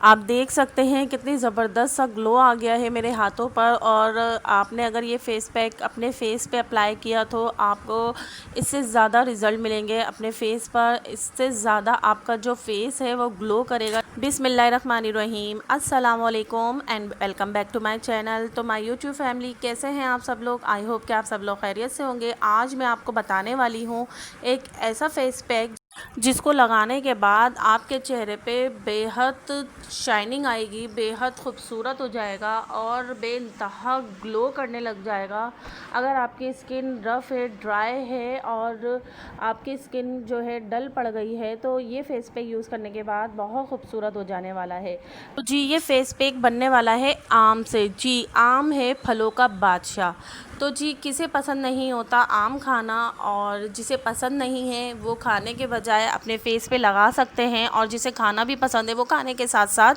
आप देख सकते हैं कितनी ज़बरदस्त सा ग्लो आ गया है मेरे हाथों पर। और आपने अगर ये फेस पैक अपने फेस पे अप्लाई किया तो आपको इससे ज़्यादा रिज़ल्ट मिलेंगे अपने फेस पर। इससे ज़्यादा आपका जो फेस है वो ग्लो करेगा। बिस्मिल्लाहिर्रहमानिर्रहीम, अस्सलाम वालेकुम and welcome back to my channel. तो माय यूट्यूब फैमिली, कैसे हैं आप सब लोग? आई होप कि आप सब लोग खैरियत से होंगे। आज मैं आपको बताने वाली हूँ एक ऐसा फेस पैक जिसको लगाने के बाद आपके चेहरे पे बेहद शाइनिंग आएगी, बेहद खूबसूरत हो जाएगा और बेइंतहा ग्लो करने लग जाएगा। अगर आपकी स्किन रफ़ है, ड्राई है और आपकी स्किन जो है डल पड़ गई है तो ये फेस पैक यूज़ करने के बाद बहुत खूबसूरत हो जाने वाला है। तो जी ये फेस पैक बनने वाला है आम से। जी आम है फलों का बादशाह। तो जी किसे पसंद नहीं होता आम खाना, और जिसे पसंद नहीं है वो खाने के बजाय अपने फेस पे लगा सकते हैं, और जिसे खाना भी पसंद है वो खाने के साथ साथ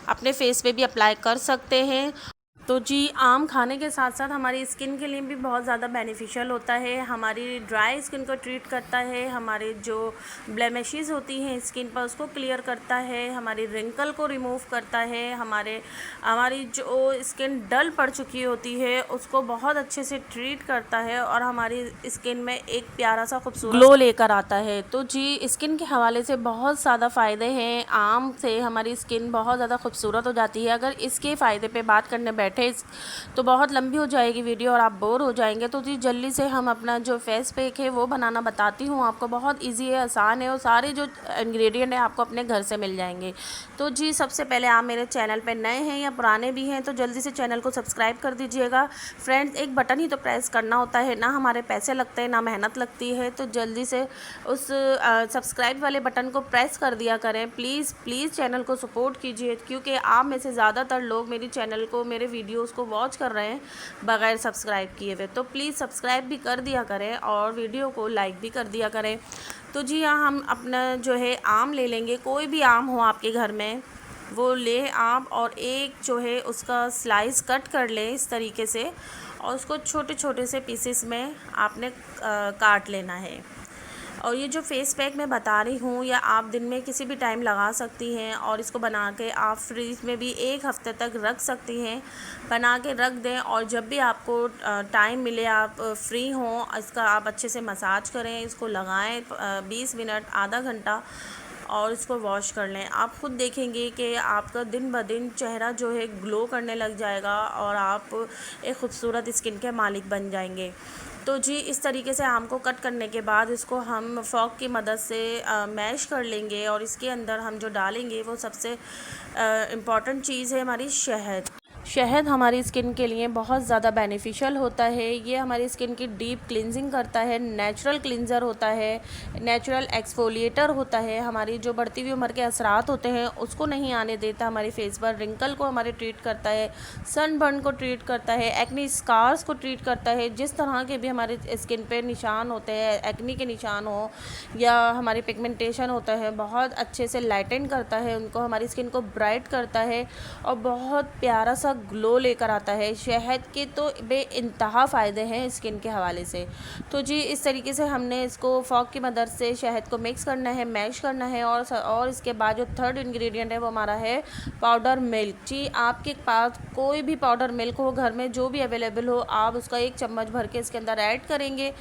अपने फेस पे भी अप्लाई कर सकते हैं। तो जी आम खाने के साथ साथ हमारी स्किन के लिए भी बहुत ज़्यादा बेनिफिशियल होता है। हमारी ड्राई स्किन को ट्रीट करता है, हमारे जो ब्लेमिशेस होती हैं स्किन पर उसको क्लियर करता है, हमारी रिंकल को रिमूव करता है, हमारी जो स्किन डल पड़ चुकी होती है उसको बहुत अच्छे से ट्रीट करता है और हमारी स्किन में एक प्यारा सा खूबसूरत ग्लो लेकर आता है। तो जी स्किन के हवाले से बहुत ज़्यादा फ़ायदे हैं। आम से हमारी स्किन बहुत ज़्यादा खूबसूरत हो जाती है। अगर इसके फ़ायदे पे बात करने बैठे तो बहुत लंबी हो जाएगी वीडियो और आप बोर हो जाएंगे। तो जी जल्दी से हम अपना जो फेस पैक है वो बनाना बताती हूँ आपको। बहुत इजी है, आसान है और सारे जो इंग्रेडिएंट है आपको अपने घर से मिल जाएंगे। तो जी सबसे पहले आप मेरे चैनल पे नए हैं या पुराने भी हैं तो जल्दी से चैनल को सब्सक्राइब कर दीजिएगा। फ्रेंड्स एक बटन ही तो प्रेस करना होता है, ना हमारे पैसे लगते हैं ना मेहनत लगती है। तो जल्दी से उस सब्सक्राइब वाले बटन को प्रेस कर दिया करें। प्लीज़ प्लीज़ चैनल को सपोर्ट कीजिए, क्योंकि आप में से ज़्यादातर लोग मेरी चैनल को, मेरे वीडियोस को वॉच कर रहे हैं बगैर सब्सक्राइब किए हुए। तो प्लीज़ सब्सक्राइब भी कर दिया करें और वीडियो को लाइक भी कर दिया करें। तो जी यहाँ हम अपना जो है आम ले लेंगे, कोई भी आम हो आपके घर में वो ले आप, और एक जो है उसका स्लाइस कट कर लें इस तरीके से, और उसको छोटे छोटे से पीसेस में आपने काट लेना है। और ये जो फेस पैक मैं बता रही हूँ या आप दिन में किसी भी टाइम लगा सकती हैं, और इसको बना के आप फ्रीज में भी 1 हफ्ते तक रख सकती हैं। बना के रख दें और जब भी आपको टाइम मिले, आप फ्री हों, इसका आप अच्छे से मसाज करें, इसको लगाएं 20 मिनट आधा घंटा और इसको वॉश कर लें। आप ख़ुद देखेंगे कि आपका दिन ब दिन चेहरा जो है ग्लो करने लग जाएगा और आप एक खूबसूरत स्किन के मालिक बन जाएंगे। तो जी इस तरीके से आम को कट करने के बाद इसको हम फॉक की मदद से मैश कर लेंगे, और इसके अंदर हम जो डालेंगे वो सबसे इम्पॉर्टेंट चीज़ है हमारी शहद। शहद हमारी स्किन के लिए बहुत ज़्यादा बेनिफिशियल होता है। ये हमारी स्किन की डीप क्लिनजिंग करता है, नेचुरल क्लिनज़र होता है, नेचुरल एक्सफोलिएटर होता है। हमारी जो बढ़ती हुई उम्र के असरात होते हैं उसको नहीं आने देता हमारे फेस पर, रिंकल को हमारे ट्रीट करता है, सनबर्न को ट्रीट करता है, एक्नी स्कार्स को ट्रीट करता है। जिस तरह के भी हमारे स्किन पे निशान होते हैं, एक्नी के निशान हो या हमारी पिगमेंटेशन होता है, बहुत अच्छे से लाइटन करता है उनको, हमारी स्किन को ब्राइट करता है और बहुत प्यारा सा ग्लो लेकर आता है। शहद के तो बेइंतहा फ़ायदे हैं स्किन के हवाले से। तो जी इस तरीके से हमने इसको फॉक की मदद से शहद को मिक्स करना है, मैश करना है, और इसके बाद जो थर्ड इंग्रेडिएंट है वो हमारा है पाउडर मिल्क। जी आपके पास कोई भी पाउडर मिल्क हो घर में, जो भी अवेलेबल हो, आप उसका 1 चम्मच भर के इसके अंदर ऐड करेंगे।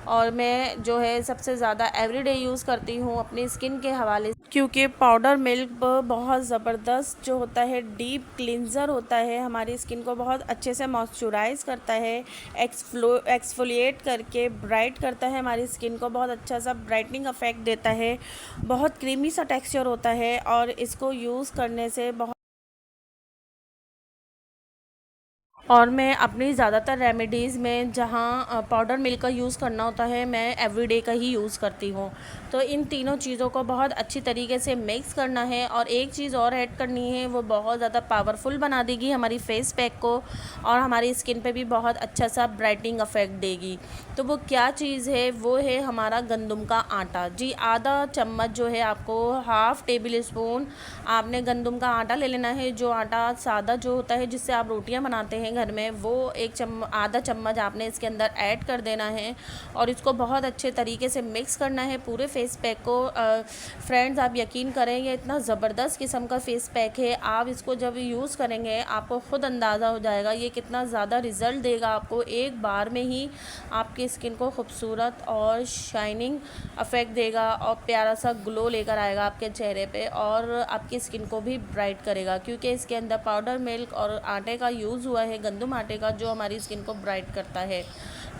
और मैं जो है सबसे ज़्यादा एवरीडे यूज़ करती हूँ अपनी स्किन के हवाले से, क्योंकि पाउडर मिल्क बहुत ज़बरदस्त जो होता है डीप क्लिनज़र होता है, हमारी स्किन को बहुत अच्छे से मॉइस्चराइज़ करता है, एक्सफोलिएट करके ब्राइट करता है हमारी स्किन को, बहुत अच्छा सा ब्राइटनिंग इफेक्ट देता है, बहुत क्रीमी सा टेक्सचर होता है। और इसको यूज़ करने से और मैं अपनी ज़्यादातर रेमेडीज़ में जहाँ पाउडर मिल्क का यूज़ करना होता है मैं एवरीडे का ही यूज़ करती हूँ। तो इन तीनों चीज़ों को बहुत अच्छी तरीके से मिक्स करना है, और एक चीज़ और ऐड करनी है, वो बहुत ज़्यादा पावरफुल बना देगी हमारी फेस पैक को और हमारी स्किन पे भी बहुत अच्छा सा ब्राइटनिंग इफेक्ट देगी। तो वो क्या चीज़ है? वो है हमारा गंदम का आटा। जी आधा चम्मच जो है आपको, हाफ़ टेबल स्पून आपने गंदम का आटा ले लेना है। जो आटा सादा जो होता है जिससे आप रोटियाँ बनाते हैं घर में वो आधा चम्मच आपने इसके अंदर ऐड कर देना है और इसको बहुत अच्छे तरीके से मिक्स करना है पूरे फेस पैक को। फ्रेंड्स, आप यकीन करें ये इतना ज़बरदस्त किस्म का फेस पैक है। आप इसको जब यूज़ करेंगे आपको ख़ुद अंदाज़ा हो जाएगा ये कितना ज़्यादा रिज़ल्ट देगा आपको। एक बार में ही आपकी स्किन को खूबसूरत और शाइनिंग इफ़ेक्ट देगा और प्यारा सा ग्लो लेकर आएगा आपके चेहरे पे, और आपकी स्किन को भी ब्राइट करेगा, क्योंकि इसके अंदर पाउडर मिल्क और आटे का यूज़ हुआ है, गंदम आटे का, जो हमारी स्किन को ब्राइट करता है।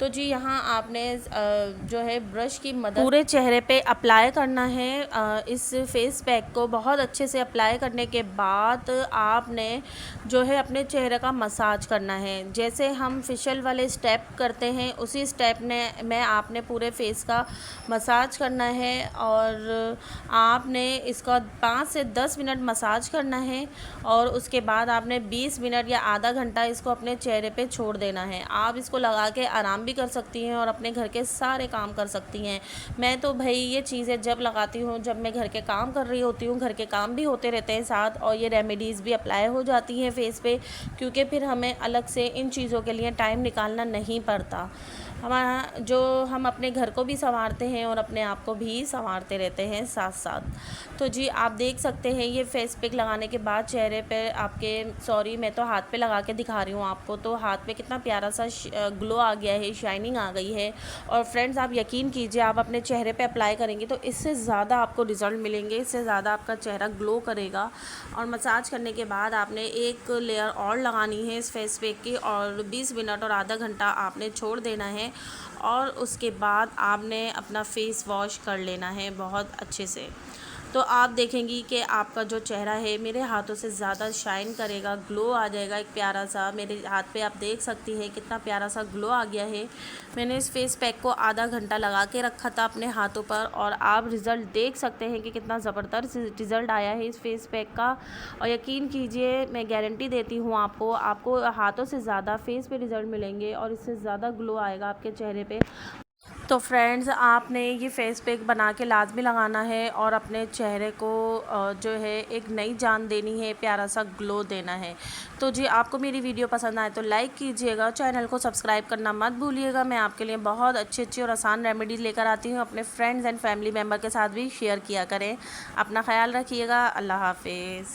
तो जी यहाँ आपने जो है ब्रश की मदद पूरे चेहरे पे अप्लाई करना है। इस फेस पैक को बहुत अच्छे से अप्लाई करने के बाद आपने जो है अपने चेहरे का मसाज करना है। जैसे हम फेशियल वाले स्टेप करते हैं उसी स्टेप में आपने पूरे फेस का मसाज करना है, और आपने इसका 5 से 10 मिनट मसाज करना है, और उसके बाद आपने 20 मिनट या आधा घंटा इसको अपने चेहरे पे छोड़ देना है। आप इसको लगा के आराम भी कर सकती हैं और अपने घर के सारे काम कर सकती हैं। मैं तो भाई ये चीज़ें जब लगाती हूँ जब मैं घर के काम कर रही होती हूँ, घर के काम भी होते रहते हैं साथ, और ये रेमेडीज़ भी अप्लाई हो जाती हैं फेस पे, क्योंकि फिर हमें अलग से इन चीज़ों के लिए टाइम निकालना नहीं पड़ता। हमारा जो हम अपने घर को भी संवारते हैं और अपने आप को भी संवारते रहते हैं साथ साथ। तो जी आप देख सकते हैं ये फेस पैक लगाने के बाद चेहरे पे आपके मैं तो हाथ पे लगा के दिखा रही हूँ आपको, तो हाथ पे कितना प्यारा सा ग्लो आ गया है, शाइनिंग आ गई है। और फ्रेंड्स, आप यकीन कीजिए आप अपने चेहरे पे अप्लाई करेंगे तो इससे ज़्यादा आपको रिज़ल्ट मिलेंगे, इससे ज़्यादा आपका चेहरा ग्लो करेगा। और मसाज करने के बाद आपने एक लेयर और लगानी है इस फेस पैक की, और 20 मिनट और आधा घंटा आपने छोड़ देना है, और उसके बाद आपने अपना फेस वॉश कर लेना है बहुत अच्छे से। तो आप देखेंगी कि आपका जो चेहरा है मेरे हाथों से ज़्यादा शाइन करेगा, ग्लो आ जाएगा एक प्यारा सा। मेरे हाथ पे आप देख सकती हैं कितना प्यारा सा ग्लो आ गया है। मैंने इस फेस पैक को आधा घंटा लगा के रखा था अपने हाथों पर, और आप रिज़ल्ट देख सकते हैं कि कितना ज़बरदस्त रिज़ल्ट आया है इस फेस पैक का। और यकीन कीजिए मैं गारंटी देती हूँ आपको हाथों से ज़्यादा फेस पे रिज़ल्ट मिलेंगे और इससे ज़्यादा ग्लो आएगा आपके चेहरे पे। तो फ्रेंड्स, आपने ये फेस पैक बना के लाजमी लगाना है और अपने चेहरे को जो है एक नई जान देनी है, प्यारा सा ग्लो देना है। तो जी आपको मेरी वीडियो पसंद आए तो लाइक कीजिएगा, चैनल को सब्सक्राइब करना मत भूलिएगा। मैं आपके लिए बहुत अच्छी और आसान रेमेडीज़ लेकर आती हूँ, अपने फ्रेंड्स एंड फैमिली मेम्बर के साथ भी शेयर किया करें। अपना ख्याल रखिएगा। अल्लाह हाफिज़।